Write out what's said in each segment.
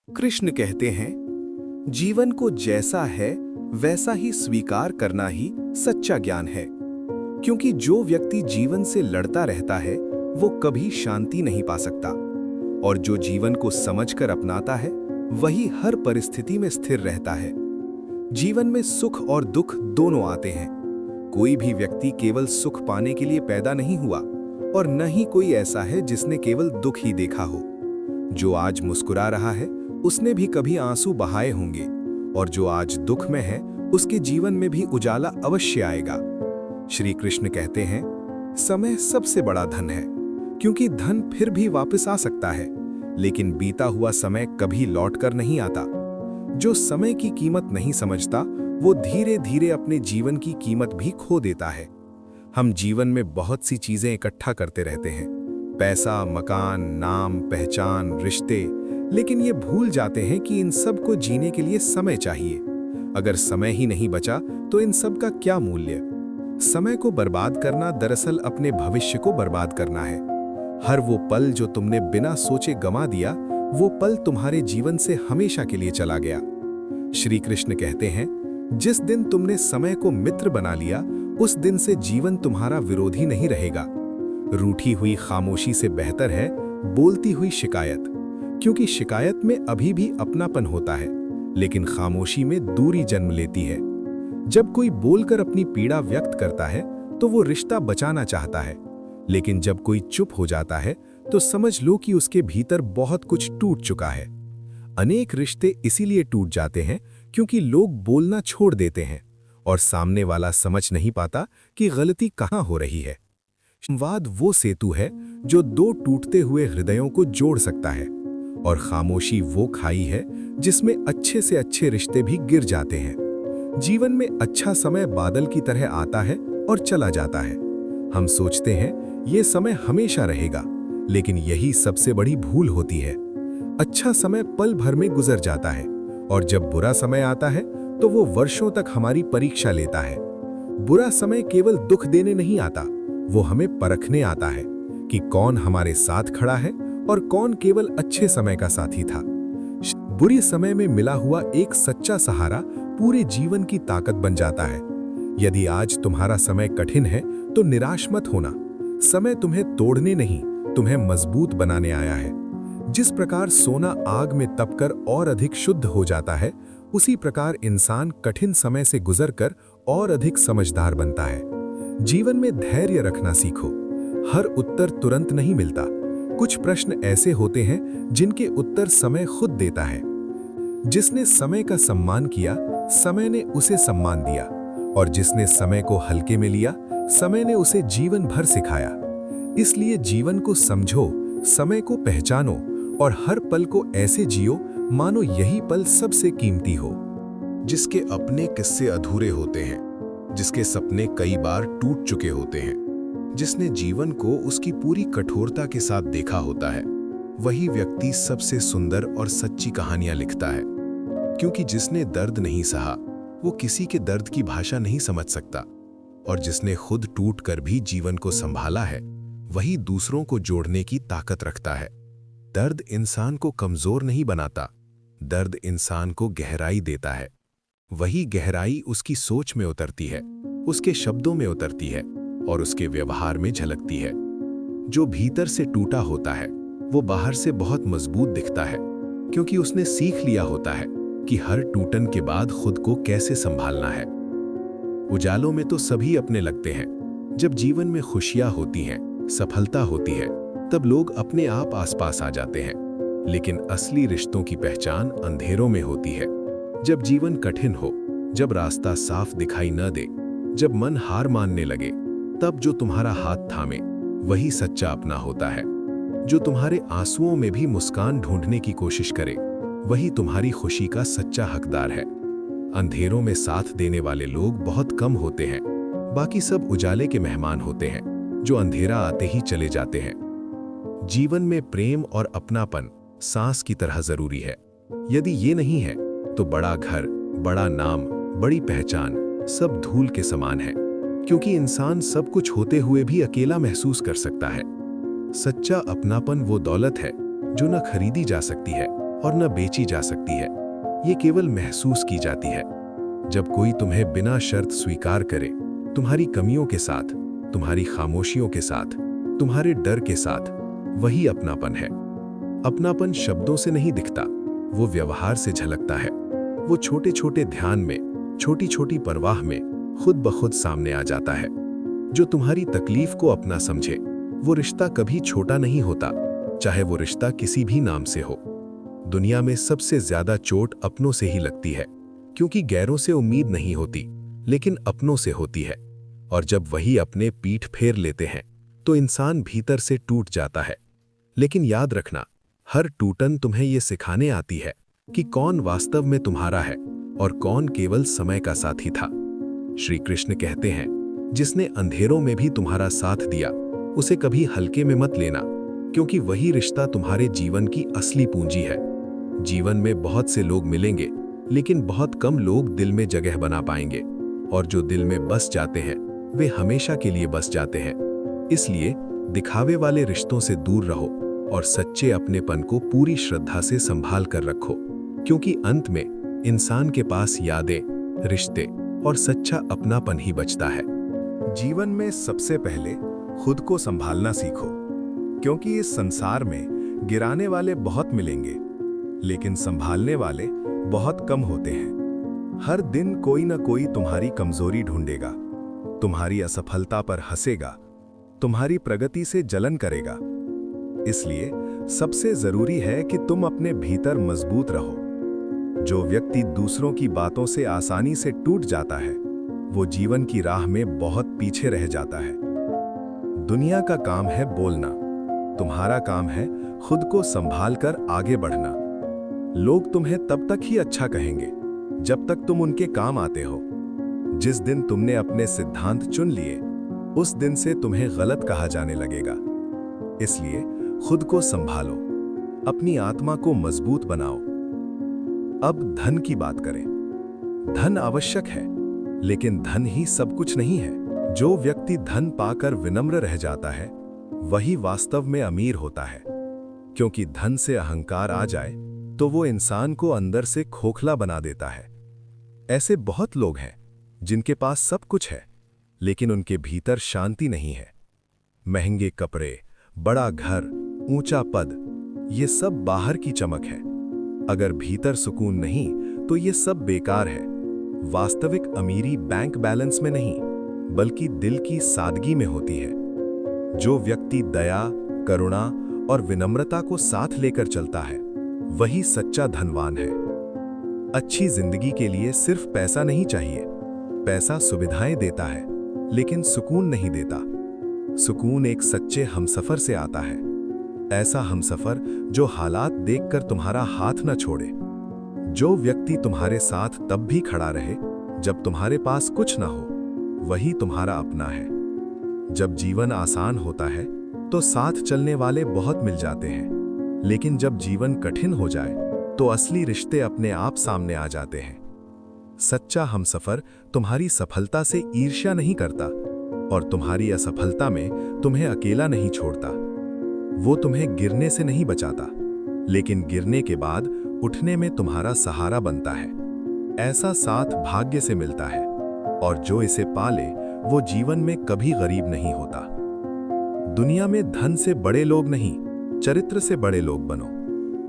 कृष्ण कहते हैं, जीवन को जैसा है वैसा ही स्वीकार करना ही सच्चा ज्ञान है। क्योंकि जो व्यक्ति जीवन से लड़ता रहता है वो कभी शांति नहीं पा सकता, और जो जीवन को समझकर अपनाता है वही हर परिस्थिति में स्थिर रहता है। जीवन में सुख और दुख दोनों आते हैं। कोई भी व्यक्ति केवल सुख पाने के लिए पैदा नहीं हुआ, और न ही कोई ऐसा है जिसने केवल दुख ही देखा हो। जो आज मुस्कुरा रहा है उसने भी कभी आंसू बहाए होंगे, और जो आज दुख में है उसके जीवन में भी उजाला अवश्य आएगा। श्री कृष्ण कहते हैं, समय सबसे बड़ा धन है, क्योंकि धन फिर भी वापस आ सकता है, लेकिन बीता हुआ समय कभी लौट कर नहीं आता। जो समय की कीमत नहीं समझता वो धीरे धीरे अपने जीवन की कीमत भी खो देता है। हम जीवन में बहुत सी चीजें इकट्ठा करते रहते हैं, पैसा, मकान, नाम, पहचान, रिश्ते, लेकिन ये भूल जाते हैं कि इन सब को जीने के लिए समय चाहिए। अगर समय ही नहीं बचा तो इन सब का क्या मूल्य। समय को बर्बाद करना दरअसल अपने भविष्य को बर्बाद करना है। हर वो पल जो तुमने बिना सोचे गंवा दिया, वो पल तुम्हारे जीवन से हमेशा के लिए चला गया। श्री कृष्ण कहते हैं, जिस दिन तुमने समय को मित्र बना लिया उस दिन से जीवन तुम्हारा विरोधी नहीं रहेगा। रूठी हुई खामोशी से बेहतर है बोलती हुई शिकायत, क्योंकि शिकायत में अभी भी अपनापन होता है, लेकिन खामोशी में दूरी जन्म लेती है। जब कोई बोलकर अपनी पीड़ा व्यक्त करता है तो वो रिश्ता बचाना चाहता है, लेकिन जब कोई चुप हो जाता है तो समझ लो कि उसके भीतर बहुत कुछ टूट चुका है। अनेक रिश्ते इसीलिए टूट जाते हैं क्योंकि लोग बोलना छोड़ देते हैं और सामने वाला समझ नहीं पाता कि गलती कहाँ हो रही है। संवाद वो सेतु है जो दो टूटते हुए हृदयों को जोड़ सकता है, और खामोशी वो खाई है जिसमें अच्छे से अच्छे रिश्ते भी गिर जाते हैं। जीवन में अच्छा समय बादल की तरह आता है और चला जाता है। हम सोचते हैं ये समय हमेशा रहेगा, लेकिन यही सबसे बड़ी भूल होती है। अच्छा समय पल भर में गुजर जाता है, और जब बुरा समय आता है तो वो वर्षों तक हमारी परीक्षा लेता है। बुरा समय केवल दुख देने नहीं आता, वो हमें परखने आता है कि कौन हमारे साथ खड़ा है और कौन केवल अच्छे समय का साथी था। बुरे समय में मिला हुआ एक सच्चा सहारा पूरे जीवन की ताकत बन जाता है। यदि आज तुम्हारा समय कठिन है तो निराश मत होना। समय तुम्हें तोड़ने नहीं, तुम्हें मजबूत बनाने आया है। जिस प्रकार सोना आग में तपकर और अधिक शुद्ध हो जाता है, उसी प्रकार इंसान कठिन समय से गुजरकर और अधिक समझदार बनता है। जीवन में धैर्य रखना सीखो। हर उत्तर तुरंत नहीं मिलता। कुछ प्रश्न ऐसे होते हैं जिनके उत्तर समय खुद देता है। जिसने समय का सम्मान किया, समय ने उसे सम्मान दिया, और जिसने समय को हल्के में लिया, समय ने उसे जीवन भर सिखाया। इसलिए जीवन को समझो, समय को पहचानो, और हर पल को ऐसे जियो मानो यही पल सबसे कीमती हो। जिसके अपने किस्से अधूरे होते हैं, जिसके सपने कई बार टूट चुके होते हैं, जिसने जीवन को उसकी पूरी कठोरता के साथ देखा होता है, वही व्यक्ति सबसे सुंदर और सच्ची कहानियां लिखता है। क्योंकि जिसने दर्द नहीं सहा वो किसी के दर्द की भाषा नहीं समझ सकता, और जिसने खुद टूट कर भी जीवन को संभाला है वही दूसरों को जोड़ने की ताकत रखता है। दर्द इंसान को कमजोर नहीं बनाता, दर्द इंसान को गहराई देता है। वही गहराई उसकी सोच में उतरती है, उसके शब्दों में उतरती है, और उसके व्यवहार में झलकती है। जो भीतर से टूटा होता है वो बाहर से बहुत मजबूत दिखता है, क्योंकि उसने सीख लिया होता है कि हर टूटन के बाद खुद को कैसे संभालना है। उजालों में तो सभी अपने लगते हैं। जब जीवन में खुशियां होती हैं, सफलता होती है, तब लोग अपने आप आसपास आ जाते हैं। लेकिन असली रिश्तों की पहचान अंधेरों में होती है। जब जीवन कठिन हो, जब रास्ता साफ दिखाई न दे, जब मन हार मानने लगे, तब जो तुम्हारा हाथ थामे वही सच्चा अपना होता है। जो तुम्हारे आंसुओं में भी मुस्कान ढूंढने की कोशिश करे वही तुम्हारी खुशी का सच्चा हकदार है। अंधेरों में साथ देने वाले लोग बहुत कम होते हैं, बाकी सब उजाले के मेहमान होते हैं जो अंधेरा आते ही चले जाते हैं। जीवन में प्रेम और अपनापन सांस की तरह जरूरी है। यदि ये नहीं है तो बड़ा घर, बड़ा नाम, बड़ी पहचान सब धूल के समान है, क्योंकि इंसान सब कुछ होते हुए भी अकेला महसूस कर सकता है। सच्चा अपनापन वो दौलत है जो न खरीदी जा सकती है और न बेची जा सकती है। ये केवल महसूस की जाती है। जब कोई तुम्हें बिना शर्त स्वीकार करे, तुम्हारी कमियों के साथ, तुम्हारी खामोशियों के साथ, तुम्हारे डर के साथ, वही अपनापन है। अपनापन शब्दों से नहीं दिखता, वो व्यवहार से झलकता है। वो छोटे छोटे ध्यान में, छोटी छोटी परवाह में खुद ब खुद सामने आ जाता है। जो तुम्हारी तकलीफ को अपना समझे, वो रिश्ता कभी छोटा नहीं होता, चाहे वो रिश्ता किसी भी नाम से हो। दुनिया में सबसे ज्यादा चोट अपनों से ही लगती है, क्योंकि गैरों से उम्मीद नहीं होती, लेकिन अपनों से होती है। और जब वही अपने पीठ फेर लेते हैं, तो इंसान भीतर से टूट जाता है। लेकिन याद रखना, हर टूटन तुम्हें ये सिखाने आती है कि कौन वास्तव में तुम्हारा है और कौन केवल समय का साथी था। श्री कृष्ण कहते हैं, जिसने अंधेरों में भी तुम्हारा साथ दिया, उसे कभी हल्के में मत लेना, क्योंकि वही रिश्ता तुम्हारे जीवन की असली पूंजी है। जीवन में बहुत से लोग मिलेंगे, लेकिन बहुत कम लोग दिल में जगह बना पाएंगे, और जो दिल में बस जाते हैं, वे हमेशा के लिए बस जाते हैं। इसलिए दिखावे वाले रिश्तों से दूर रहो और सच्चे अपनेपन को पूरी श्रद्धा से संभाल कर रखो, क्योंकि अंत में इंसान के पास यादें, रिश्ते और सच्चा अपनापन ही बचता है। जीवन में सबसे पहले खुद को संभालना सीखो, क्योंकि इस संसार में गिराने वाले बहुत मिलेंगे, लेकिन संभालने वाले बहुत कम होते हैं। हर दिन कोई ना कोई तुम्हारी कमजोरी ढूंढेगा, तुम्हारी असफलता पर हंसेगा, तुम्हारी प्रगति से जलन करेगा। इसलिए सबसे जरूरी है कि तुम अपने भीतर मजबूत रहो। जो व्यक्ति दूसरों की बातों से आसानी से टूट जाता है, वो जीवन की राह में बहुत पीछे रह जाता है। दुनिया का काम है बोलना, तुम्हारा काम है खुद को संभाल कर आगे बढ़ना। लोग तुम्हें तब तक ही अच्छा कहेंगे जब तक तुम उनके काम आते हो। जिस दिन तुमने अपने सिद्धांत चुन लिए, उस दिन से तुम्हें गलत कहा जाने लगेगा। इसलिए खुद को संभालो, अपनी आत्मा को मजबूत बनाओ। अब धन की बात करें। धन आवश्यक है, लेकिन धन ही सब कुछ नहीं है। जो व्यक्ति धन पाकर विनम्र रह जाता है, वही वास्तव में अमीर होता है। क्योंकि धन से अहंकार आ जाए तो वो इंसान को अंदर से खोखला बना देता है। ऐसे बहुत लोग हैं जिनके पास सब कुछ है, लेकिन उनके भीतर शांति नहीं है। महंगे कपड़े, बड़ा घर, ऊंचा पद, ये सब बाहर की चमक है। अगर भीतर सुकून नहीं, तो ये सब बेकार है। वास्तविक अमीरी बैंक बैलेंस में नहीं, बल्कि दिल की सादगी में होती है। जो व्यक्ति दया, करुणा और विनम्रता को साथ लेकर चलता है, वही सच्चा धनवान है। अच्छी जिंदगी के लिए सिर्फ पैसा नहीं चाहिए। पैसा सुविधाएं देता है, लेकिन सुकून नहीं देता। सुकून एक सच्चे हमसफर से आता है। ऐसा हमसफर जो हालात देखकर तुम्हारा हाथ न छोड़े। जो व्यक्ति तुम्हारे साथ तब भी खड़ा रहे जब तुम्हारे पास कुछ ना हो, वही तुम्हारा अपना है। जब जीवन आसान होता है तो साथ चलने वाले बहुत मिल जाते हैं, लेकिन जब जीवन कठिन हो जाए तो असली रिश्ते अपने आप सामने आ जाते हैं। सच्चा हमसफर तुम्हारी सफलता से ईर्ष्या नहीं करता और तुम्हारी असफलता में तुम्हें अकेला नहीं छोड़ता। वो तुम्हें गिरने से नहीं बचाता, लेकिन गिरने के बाद उठने में तुम्हारा सहारा बनता है। ऐसा साथ भाग्य से मिलता है, और जो इसे पाले वो जीवन में कभी गरीब नहीं होता। दुनिया में धन से बड़े लोग नहीं, चरित्र से बड़े लोग बनो,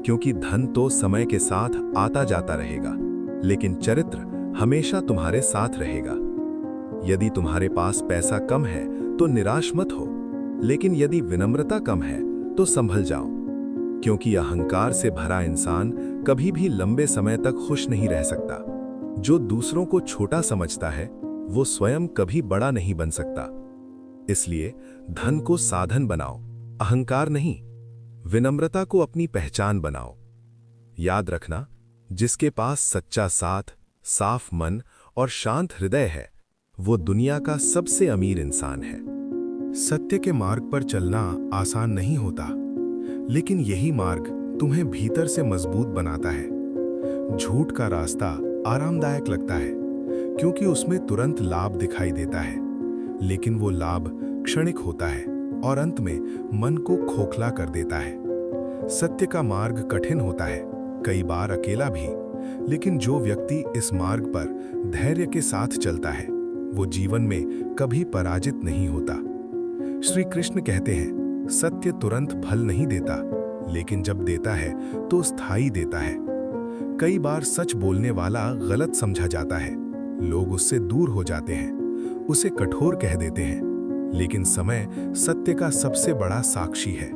क्योंकि धन तो समय के साथ आता जाता रहेगा, लेकिन चरित्र हमेशा तुम्हारे साथ रहेगा। यदि तुम्हारे पास पैसा कम है तो निराश मत हो, लेकिन यदि विनम्रता कम है तो संभल जाओ, क्योंकि अहंकार से भरा इंसान कभी भी लंबे समय तक खुश नहीं रह सकता। जो दूसरों को छोटा समझता है, वो स्वयं कभी बड़ा नहीं बन सकता। इसलिए धन को साधन बनाओ, अहंकार नहीं। विनम्रता को अपनी पहचान बनाओ। याद रखना, जिसके पास सच्चा साथ, साफ मन और शांत हृदय है, वो दुनिया का सबसे अमीर इंसान है। सत्य के मार्ग पर चलना आसान नहीं होता, लेकिन यही मार्ग तुम्हें भीतर से मजबूत बनाता है। झूठ का रास्ता आरामदायक लगता है, क्योंकि उसमें तुरंत लाभ दिखाई देता है, लेकिन वो लाभ क्षणिक होता है और अंत में मन को खोखला कर देता है। सत्य का मार्ग कठिन होता है, कई बार अकेला भी। लेकिन जो व्यक्ति इस मार्ग पर धैर्य के साथ चलता है, वो जीवन में कभी पराजित नहीं होता। श्री कृष्ण कहते हैं, सत्य तुरंत फल नहीं देता, लेकिन जब देता है तो स्थायी देता है। कई बार सच बोलने वाला गलत समझा जाता है, लोग उससे दूर हो जाते हैं, उसे कठोर कह देते हैं। लेकिन समय सत्य का सबसे बड़ा साक्षी है।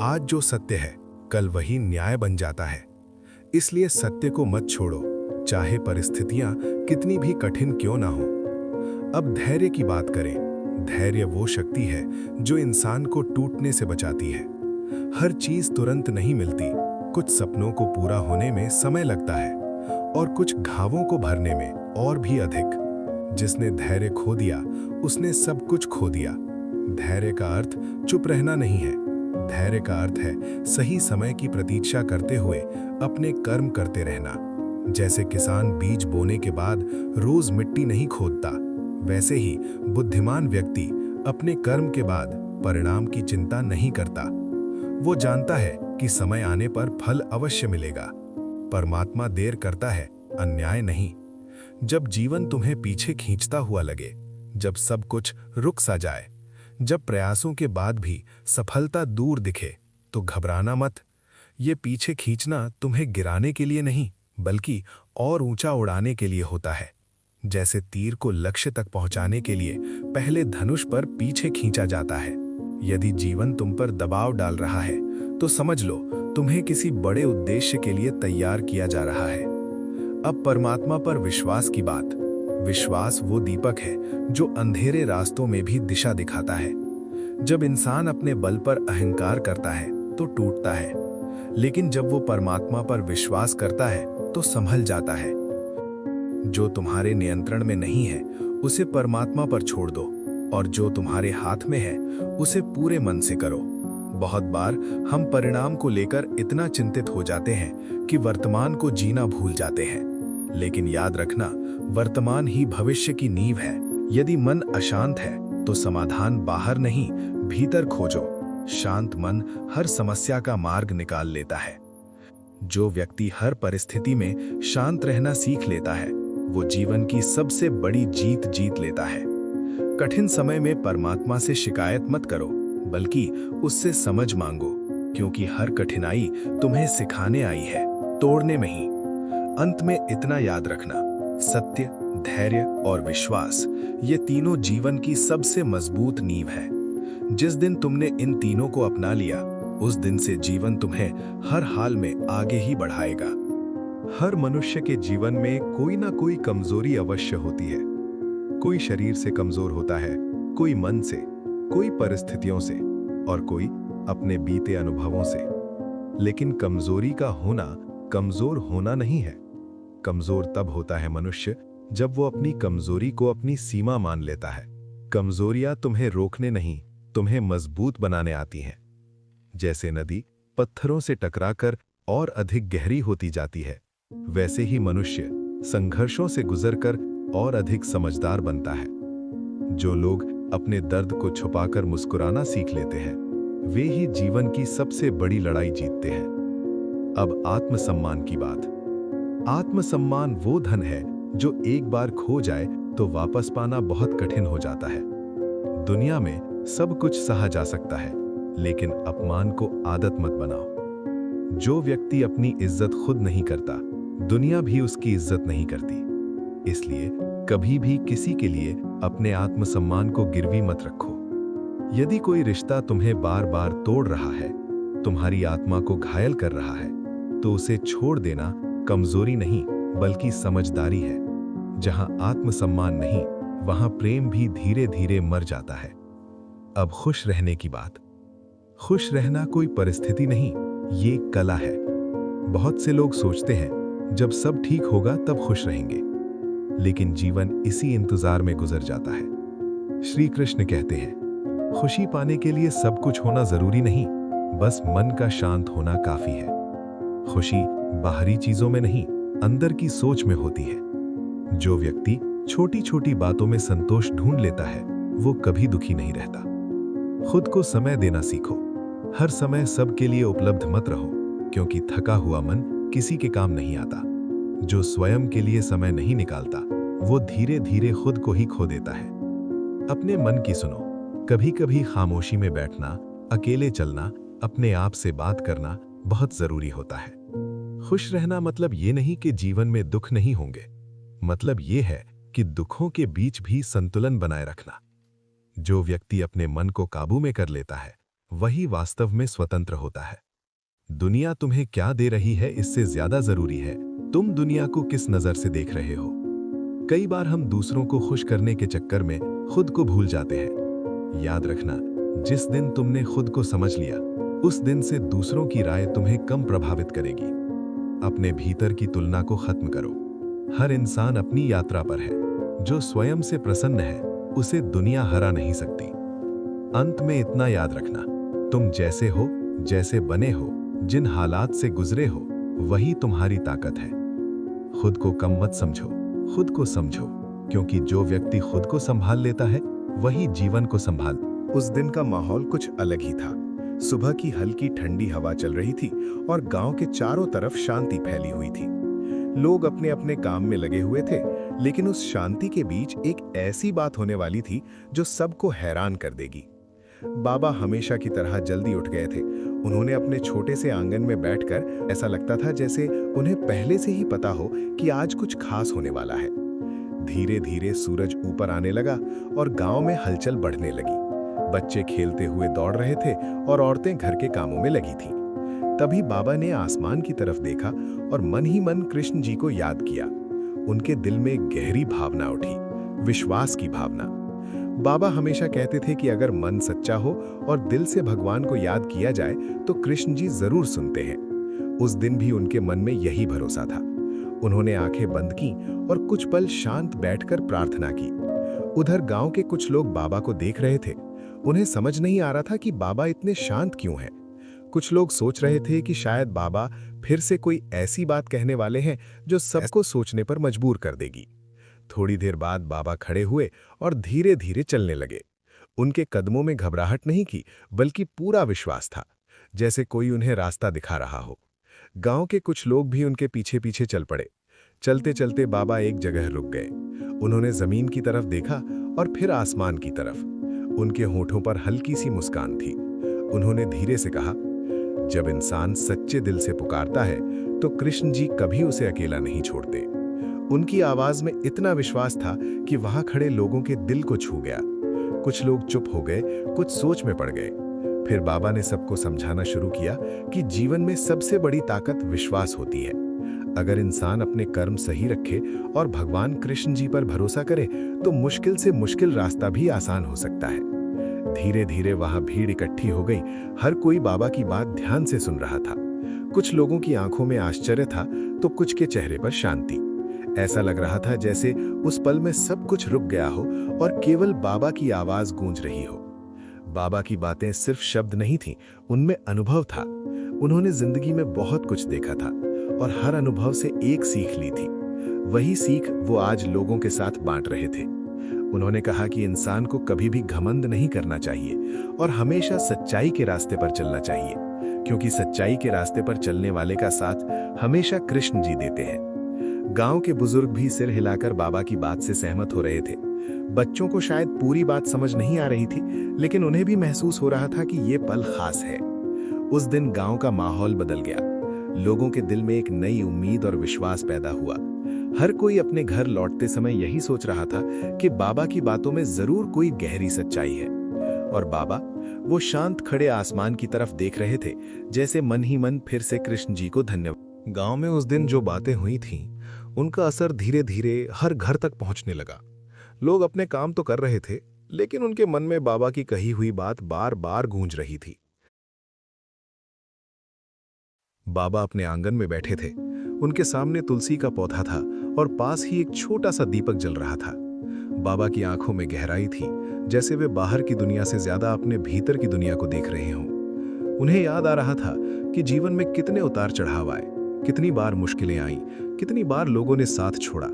आज जो सत्य है, कल वही न्याय बन जाता है। इसलिए सत्य को मत छोड़ो, चाहे परिस्थितियां कितनी भी कठिन क्यों ना हो। अब धैर्य की बात करें। धैर्य वो शक्ति है जो इंसान को टूटने से बचाती है। हर चीज तुरंत नहीं मिलती। कुछ सपनों को पूरा होने में समय लगता है और कुछ घावों को भरने में और भी अधिक। जिसने धैर्य खो दिया, उसने सब कुछ खो दिया। धैर्य का अर्थ चुप रहना नहीं है। धैर्य का अर्थ है सही समय की प्रतीक्षा करते हुए अपने कर्म करते रहना। जैसे किसान बीज बोने के बाद रोज मिट्टी नहीं खोदता, वैसे ही बुद्धिमान व्यक्ति अपने कर्म के बाद परिणाम की चिंता नहीं करता। वो जानता है कि समय आने पर फल अवश्य मिलेगा। परमात्मा देर करता है, अन्याय नहीं। जब जीवन तुम्हें पीछे खींचता हुआ लगे, जब सब कुछ रुक सा जाए, जब प्रयासों के बाद भी सफलता दूर दिखे, तो घबराना मत। ये पीछे खींचना तुम्हें गिराने के लिए नहीं, बल्कि और ऊंचा उड़ाने के लिए होता है। जैसे तीर को लक्ष्य तक पहुंचाने के लिए पहले धनुष पर पीछे खींचा जाता है। यदि जीवन तुम पर दबाव डाल रहा है, तो समझ लो तुम्हें किसी बड़े उद्देश्य के लिए तैयार किया जा रहा है। अब परमात्मा पर विश्वास की बात। विश्वास वो दीपक है जो अंधेरे रास्तों में भी दिशा दिखाता है। जब इंसान अपने बल पर अहंकार करता है तो टूटता है, लेकिन जब वो परमात्मा पर विश्वास करता है तो संभल जाता है। जो तुम्हारे नियंत्रण में नहीं है, उसे परमात्मा पर छोड़ दो, और जो तुम्हारे हाथ में है, उसे पूरे मन से करो। बहुत बार हम परिणाम को लेकर इतना चिंतित हो जाते हैं कि वर्तमान को जीना भूल जाते हैं। लेकिन याद रखना, वर्तमान ही भविष्य की नींव है। यदि मन अशांत है तो समाधान बाहर नहीं, भीतर खोजो। शांत मन हर समस्या का मार्ग निकाल लेता है। जो व्यक्ति हर परिस्थिति में शांत रहना सीख लेता है, वो जीवन की सबसे बड़ी जीत लेता है। कठिन समय में परमात्मा से शिकायत मत करो, बल्कि उससे समझ मांगो, क्योंकि हर कठिनाई तुम्हें सिखाने आई है, तोड़ने में ही। अंत में इतना याद रखना, सत्य, धैर्य और विश्वास, ये तीनों जीवन की सबसे मजबूत नींव है। जिस दिन तुमने इन तीनों को अपना लिया, उस दिन से जीवन तुम्हें हर हाल में आगे ही बढ़ाएगा। हर मनुष्य के जीवन में कोई ना कोई कमजोरी अवश्य होती है। कोई शरीर से कमजोर होता है, कोई मन से, कोई परिस्थितियों से, और कोई अपने बीते अनुभवों से। लेकिन कमजोरी का होना कमजोर होना नहीं है। कमजोर तब होता है मनुष्य जब वो अपनी कमजोरी को अपनी सीमा मान लेता है। कमजोरियां तुम्हें रोकने नहीं, तुम्हें मजबूत बनाने आती हैं। जैसे नदी पत्थरों से टकराकर और अधिक गहरी होती जाती है, वैसे ही मनुष्य संघर्षों से गुजरकर और अधिक समझदार बनता है। जो लोग अपने दर्द को छुपाकर मुस्कुराना सीख लेते हैं, वे ही जीवन की सबसे बड़ी लड़ाई जीतते हैं। अब आत्मसम्मान की बात। आत्मसम्मान वो धन है जो एक बार खो जाए तो वापस पाना बहुत कठिन हो जाता है। दुनिया में सब कुछ सहा जा सकता है, लेकिन अपमान को आदत मत बनाओ। जो व्यक्ति अपनी इज्जत खुद नहीं करता, दुनिया भी उसकी इज्जत नहीं करती। इसलिए कभी भी किसी के लिए अपने आत्मसम्मान को गिरवी मत रखो। यदि कोई रिश्ता तुम्हें बार बार तोड़ रहा है, तुम्हारी आत्मा को घायल कर रहा है, तो उसे छोड़ देना कमजोरी नहीं, बल्कि समझदारी है। जहां आत्मसम्मान नहीं, वहां प्रेम भी धीरे धीरे मर जाता है। अब खुश रहने की बात। खुश रहना कोई परिस्थिति नहीं, ये कला है। बहुत से लोग सोचते हैं जब सब ठीक होगा तब खुश रहेंगे, लेकिन जीवन इसी इंतजार में गुजर जाता है। श्री कृष्ण कहते हैं, खुशी पाने के लिए सब कुछ होना जरूरी नहीं, बस मन का शांत होना काफी है। खुशी बाहरी चीजों में नहीं, अंदर की सोच में होती है। जो व्यक्ति छोटी छोटी बातों में संतोष ढूंढ लेता है, वो कभी दुखी नहीं रहता। खुद को समय देना सीखो। हर समय सबके लिए उपलब्ध मत रहो, क्योंकि थका हुआ मन किसी के काम नहीं आता। जो स्वयं के लिए समय नहीं निकालता, वो धीरे धीरे खुद को ही खो देता है। अपने मन की सुनो। कभी कभी खामोशी में बैठना, अकेले चलना, अपने आप से बात करना बहुत जरूरी होता है। खुश रहना मतलब ये नहीं कि जीवन में दुख नहीं होंगे, मतलब ये है कि दुखों के बीच भी संतुलन बनाए रखना। जो व्यक्ति अपने मन को काबू में कर लेता है, वही वास्तव में स्वतंत्र होता है। दुनिया तुम्हें क्या दे रही है, इससे ज्यादा जरूरी है तुम दुनिया को किस नजर से देख रहे हो। कई बार हम दूसरों को खुश करने के चक्कर में खुद को भूल जाते हैं। याद रखना, जिस दिन तुमने खुद को समझ लिया, उस दिन से दूसरों की राय तुम्हें कम प्रभावित करेगी। अपने भीतर की तुलना को खत्म करो। हर इंसान अपनी यात्रा पर है। जो स्वयं से प्रसन्न है, उसे दुनिया हरा नहीं सकती। अंत में इतना याद रखना, तुम जैसे हो, जैसे बने हो, जिन हालात से गुजरे हो, वही तुम्हारी ताकत है। खुद को कम मत समझो, खुद को समझो, क्योंकि जो व्यक्ति खुद को संभाल लेता है, वही जीवन को संभाल। उस दिन का माहौल कुछ अलग ही था। सुबह की हल्की ठंडी हवा चल रही थी और गांव के चारों तरफ शांति फैली हुई थी। लोग अपने अपने काम में लगे हुए थे, लेकिन उस शांति के बीच एक ऐसी बात होने वाली थी जो सबको हैरान कर देगी। बाबा हमेशा की तरह जल्दी उठ गए थे। उन्होंने अपने छोटे से आंगन में बैठकर ऐसा लगता था जैसे उन्हें पहले से ही पता हो कि आज कुछ खास होने वाला है। धीरे धीरे सूरज ऊपर आने लगा और गांव में हलचल बढ़ने लगी। बच्चे खेलते हुए दौड़ रहे थे और औरतें घर के कामों में लगी थीं। तभी बाबा ने आसमान की तरफ देखा और मन ही मन कृष्ण जी को याद किया। उनके दिल में एक गहरी भावना उठी, विश्वास की भावना। बाबा हमेशा कहते थे कि अगर मन सच्चा हो और दिल से भगवान को याद किया जाए तो कृष्ण जी जरूर सुनते हैं। उस दिन भी उनके मन में यही भरोसा था। उन्होंने आंखें बंद की और कुछ पल शांत बैठकर प्रार्थना की। उधर गांव के कुछ लोग बाबा को देख रहे थे। उन्हें समझ नहीं आ रहा था कि बाबा इतने शांत क्यों हैं। कुछ लोग सोच रहे थे कि शायद बाबा फिर से कोई ऐसी बात कहने वाले हैं जो सबको सोचने पर मजबूर कर देगी। थोड़ी देर बाद बाबा खड़े हुए और धीरे धीरे चलने लगे। उनके कदमों में घबराहट नहीं की, बल्कि पूरा विश्वास था, जैसे कोई उन्हें रास्ता दिखा रहा हो। गांव के कुछ लोग भी उनके पीछे पीछे चल पड़े। चलते चलते बाबा एक जगह रुक गए। उन्होंने जमीन की तरफ देखा और फिर आसमान की तरफ। उनके होठों पर हल्की सी मुस्कान थी। उन्होंने धीरे से कहा, जब इंसान सच्चे दिल से पुकारता है तो कृष्ण जी कभी उसे अकेला नहीं छोड़ते। उनकी आवाज में इतना विश्वास था कि वहां खड़े लोगों के दिल को छू गया। कुछ लोग चुप हो गए, कुछ सोच में पड़ गए। फिर बाबा ने सबको समझाना शुरू किया कि जीवन में सबसे बड़ी ताकत विश्वास होती है। अगर इंसान अपने कर्म सही रखे और भगवान कृष्ण जी पर भरोसा करे तो मुश्किल से मुश्किल रास्ता भी आसान हो सकता है। धीरे धीरे वहां भीड़ इकट्ठी हो गई। हर कोई बाबा की बात ध्यान से सुन रहा था। कुछ लोगों की आंखों में आश्चर्य था तो कुछ के चेहरे पर शांति। ऐसा लग रहा था जैसे उस पल में सब कुछ रुक गया हो और केवल बाबा की आवाज गूंज रही हो। बाबा की बातें सिर्फ शब्द नहीं थीं, उनमें अनुभव था। उन्होंने जिंदगी में बहुत कुछ देखा था और हर अनुभव से एक सीख ली थी। वही सीख वो आज लोगों के साथ बांट रहे थे। उन्होंने कहा कि इंसान को कभी भी घमंड नहीं करना चाहिए और हमेशा सच्चाई के रास्ते पर चलना चाहिए, क्योंकि सच्चाई के रास्ते पर चलने वाले का साथ हमेशा कृष्ण जी देते हैं। गांव के बुजुर्ग भी सिर हिलाकर बाबा की बात से सहमत हो रहे थे। बच्चों को शायद पूरी बात समझ नहीं आ रही थी, लेकिन उन्हें भी महसूस हो रहा था कि ये पल खास है। उस दिन गांव का माहौल बदल गया। लोगों के दिल में एक नई उम्मीद और विश्वास पैदा हुआ। हर कोई अपने घर लौटते समय यही सोच रहा था कि बाबा की बातों में जरूर कोई गहरी सच्चाई है। और बाबा वो शांत खड़े आसमान की तरफ देख रहे थे, जैसे मन ही मन फिर से कृष्ण जी को धन्यवाद। गांव में उस दिन जो बातें हुई थीं, उनका असर धीरे धीरे हर घर तक पहुंचने लगा। लोग अपने काम तो कर रहे थे, लेकिन उनके मन में बाबा की कही हुई बात बार बार गूंज रही थी। बाबा अपने आंगन में बैठे थे। उनके सामने तुलसी का पौधा था और पास ही एक छोटा सा दीपक जल रहा था। बाबा की आंखों में गहराई थी, जैसे वे बाहर की दुनिया से ज्यादा अपने भीतर की दुनिया को देख रहे हों। उन्हें याद आ रहा था कि जीवन में कितने उतार चढ़ाव आए, कितनी बार मुश्किलें आईं, कितनी बार लोगों ने साथ छोड़ा,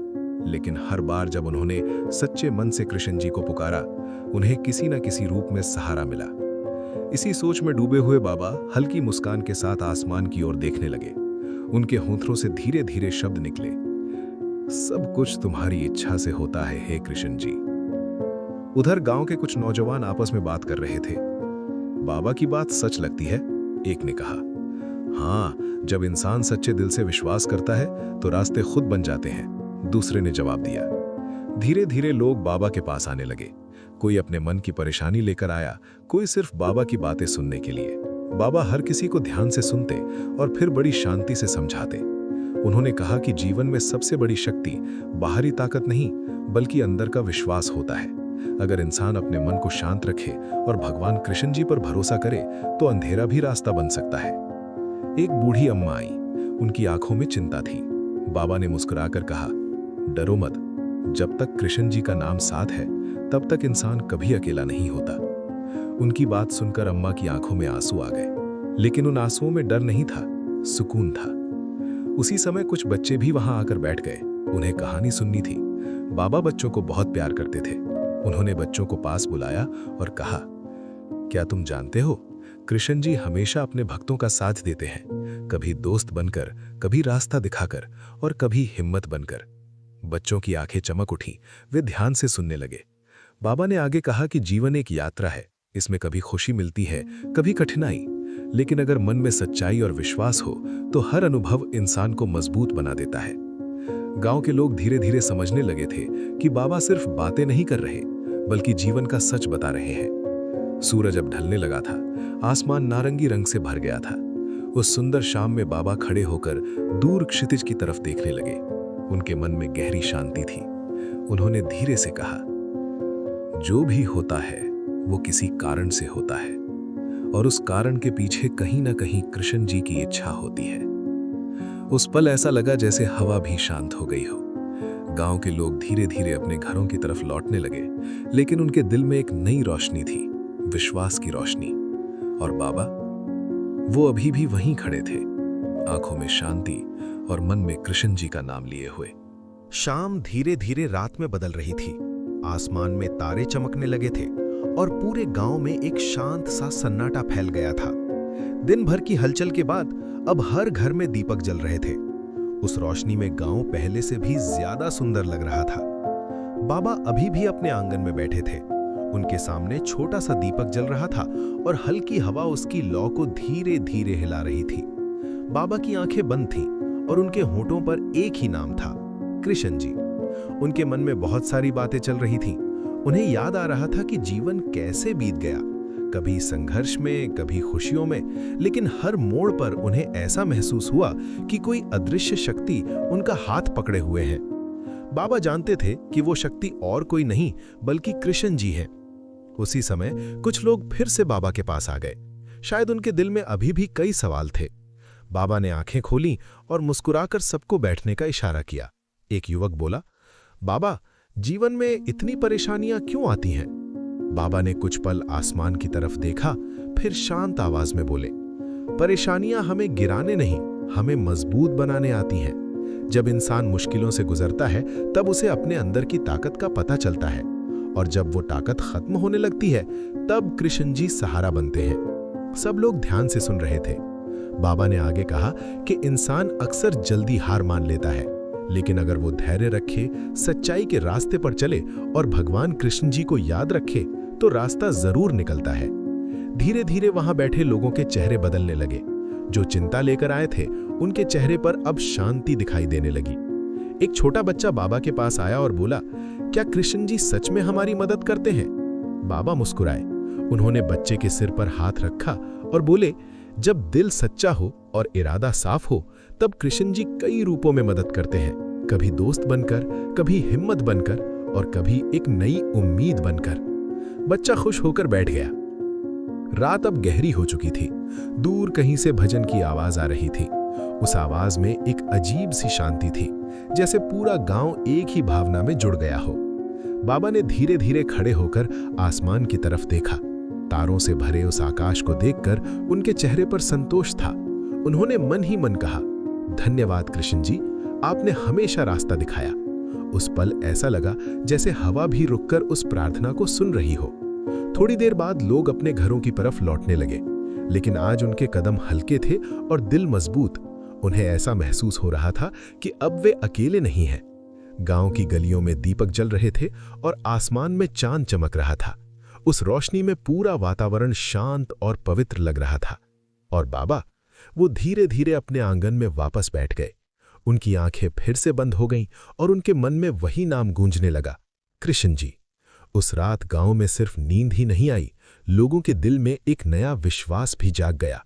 लेकिन हर बार जब उन्होंने सच्चे मन से कृष्ण जी को पुकारा, उन्हें किसी न किसी रूप में सहारा मिला। इसी सोच में डूबे हुए बाबा हल्की मुस्कान के साथ आसमान की ओर देखने लगे। उनके होंठों से धीरे धीरे शब्द निकले, सब कुछ तुम्हारी इच्छा से होता है हे कृष्ण जी। उधर गांव के कुछ नौजवान आपस में बात कर रहे थे। बाबा की बात सच लगती है, एक ने कहा। हाँ, जब इंसान सच्चे दिल से विश्वास करता है तो रास्ते खुद बन जाते हैं, दूसरे ने जवाब दिया। धीरे धीरे लोग बाबा के पास आने लगे। कोई अपने मन की परेशानी लेकर आया, कोई सिर्फ बाबा की बातें सुनने के लिए। बाबा हर किसी को ध्यान से सुनते और फिर बड़ी शांति से समझाते। उन्होंने कहा कि जीवन में सबसे बड़ी शक्ति बाहरी ताकत नहीं, बल्कि अंदर का विश्वास होता है। अगर इंसान अपने मन को शांत रखे और भगवान कृष्ण जी पर भरोसा करे तो अंधेरा भी रास्ता बन सकता है। एक बूढ़ी अम्मा आई, उनकी आंखों में चिंता थी। बाबा ने मुस्कुराकर कहा, डरो मत, जब तक कृष्ण जी का नाम साथ है तब तक इंसान कभी अकेला नहीं होता। उनकी बात सुनकर अम्मा की आंखों में आंसू आ गए, लेकिन उन आंसुओं में डर नहीं था, सुकून था। उसी समय कुछ बच्चे भी वहां आकर बैठ गए, उन्हें कहानी सुननी थी। बाबा बच्चों को बहुत प्यार करते थे। उन्होंने बच्चों को पास बुलाया और कहा, क्या तुम जानते हो, कृष्ण जी हमेशा अपने भक्तों का साथ देते हैं, कभी दोस्त बनकर, कभी रास्ता दिखाकर और कभी हिम्मत बनकर। बच्चों की आंखें चमक उठी, वे ध्यान से सुनने लगे। बाबा ने आगे कहा कि जीवन एक यात्रा है, इसमें कभी खुशी मिलती है, कभी कठिनाई, लेकिन अगर मन में सच्चाई और विश्वास हो तो हर अनुभव इंसान को मजबूत बना देता है। गांव के लोग धीरे धीरे समझने लगे थे कि बाबा सिर्फ बातें नहीं कर रहे, बल्कि जीवन का सच बता रहे हैं। सूरज अब ढलने लगा था, आसमान नारंगी रंग से भर गया था। उस सुंदर शाम में बाबा खड़े होकर दूर क्षितिज की तरफ देखने लगे। उनके मन में गहरी शांति थी। उन्होंने धीरे से कहा, जो भी होता है वो किसी कारण से होता है, और उस कारण के पीछे कहीं ना कहीं कृष्ण जी की इच्छा होती है। उस पल ऐसा लगा जैसे हवा भी शांत हो गई हो। गांव के लोग धीरे धीरे अपने घरों की तरफ लौटने लगे, लेकिन उनके दिल में एक नई रोशनी थी, विश्वास की रोशनी। और बाबा, वो अभी भी वहीं खड़े थे, आंखों में शांति और मन में कृष्ण जी का नाम लिए हुए। शाम धीरे धीरे रात में बदल रही थी। आसमान में तारे चमकने लगे थे और पूरे गांव में एक शांत सा सन्नाटा फैल गया था। दिन भर की हलचल के बाद अब हर घर में दीपक जल रहे थे। उस रोशनी में गांव पहले से भी ज्यादा सुंदर लग रहा था। बाबा अभी भी अपने आंगन में बैठे थे। उनके सामने छोटा सा दीपक जल रहा था और हल्की हवा उसकी लौ को धीरे धीरे हिला रही थी। बाबा की आंखें बंद थीं और उनके होठों पर एक ही नाम था, कृष्ण जी। उनके मन में बहुत सारी बातें चल रही थीं। उन्हें याद आ रहा था कि जीवन कैसे बीत गया, कभी संघर्ष में, कभी खुशियों में, लेकिन हर मोड़ पर उन्हें ऐसा महसूस हुआ कि कोई अदृश्य शक्ति उनका हाथ पकड़े हुए है। बाबा जानते थे कि वो शक्ति और कोई नहीं बल्कि कृष्ण जी हैं। उसी समय कुछ लोग फिर से बाबा के पास आ गए। शायद उनके दिल में अभी भी कई सवाल थे। बाबा ने आंखें खोलीं और मुस्कुराकर सबको बैठने का इशारा किया। एक युवक बोला, बाबा, जीवन में इतनी परेशानियां क्यों आती हैं? बाबा ने कुछ पल आसमान की तरफ देखा, फिर शांत आवाज में बोले, परेशानियां हमें गिराने नहीं, हमें मजबूत बनाने आती हैं। जब इंसान मुश्किलों से गुजरता है तब उसे अपने अंदर की ताकत का पता चलता है, और जब वो ताकत खत्म होने लगती है तब कृष्ण जी सहारा बनते हैं। सब लोग ध्यान से सुन रहे थे। बाबा ने आगे कहा कि इंसान अक्सर जल्दी हार मान लेता है, लेकिन अगर वो धैर्य रखे, सच्चाई के रास्ते पर चले और भगवान कृष्ण जी को याद रखे तो रास्ता जरूर निकलता है। धीरे धीरे वहां बैठे लोगों के चेहरे बदलने लगे। जो चिंता लेकर आए थे उनके चेहरे पर अब शांति दिखाई देने लगी। एक छोटा बच्चा बाबा के पास आया और बोला, क्या कृष्ण जी सच में हमारी मदद करते हैं? बाबा मुस्कुराए। उन्होंने बच्चे के सिर पर हाथ रखा और बोले, जब दिल सच्चा हो और इरादा साफ हो तब कृष्ण जी कई रूपों में मदद करते हैं, कभी दोस्त बनकर, कभी हिम्मत बनकर और कभी एक नई उम्मीद बनकर। बच्चा खुश होकर बैठ गया। रात अब गहरी हो चुकी थी। दूर कहीं से भजन की आवाज आ रही थी। उस आवाज में एक अजीब सी शांति थी, जैसे पूरा गांव एक ही भावना में जुड़ गया हो। बाबा ने धीरे धीरे खड़े होकर आसमान की तरफ देखा। तारों से भरे उस आकाश को देखकर उनके चेहरे पर संतोष था। उन्होंने मन ही मन कहा, धन्यवाद कृष्ण जी, आपने हमेशा रास्ता दिखाया। उस पल ऐसा लगा जैसे हवा भी रुककर उस प्रार्थना को सुन रही हो। थोड़ी देर बाद लोग अपने घरों की तरफ लौटने लगे, लेकिन आज उनके कदम हल्के थे और दिल मजबूत। उन्हें ऐसा महसूस हो रहा था कि अब वे अकेले नहीं हैं। गांव की गलियों में दीपक जल रहे थे और आसमान में चांद चमक रहा था। उस रोशनी में पूरा वातावरण शांत और पवित्र लग रहा था। और बाबा, वो धीरे धीरे अपने आंगन में वापस बैठ गए। उनकी आंखें फिर से बंद हो गईं और उनके मन में वही नाम गूंजने लगा, कृष्ण जी। उस रात गांव में सिर्फ नींद ही नहीं आई, लोगों के दिल में एक नया विश्वास भी जाग गया।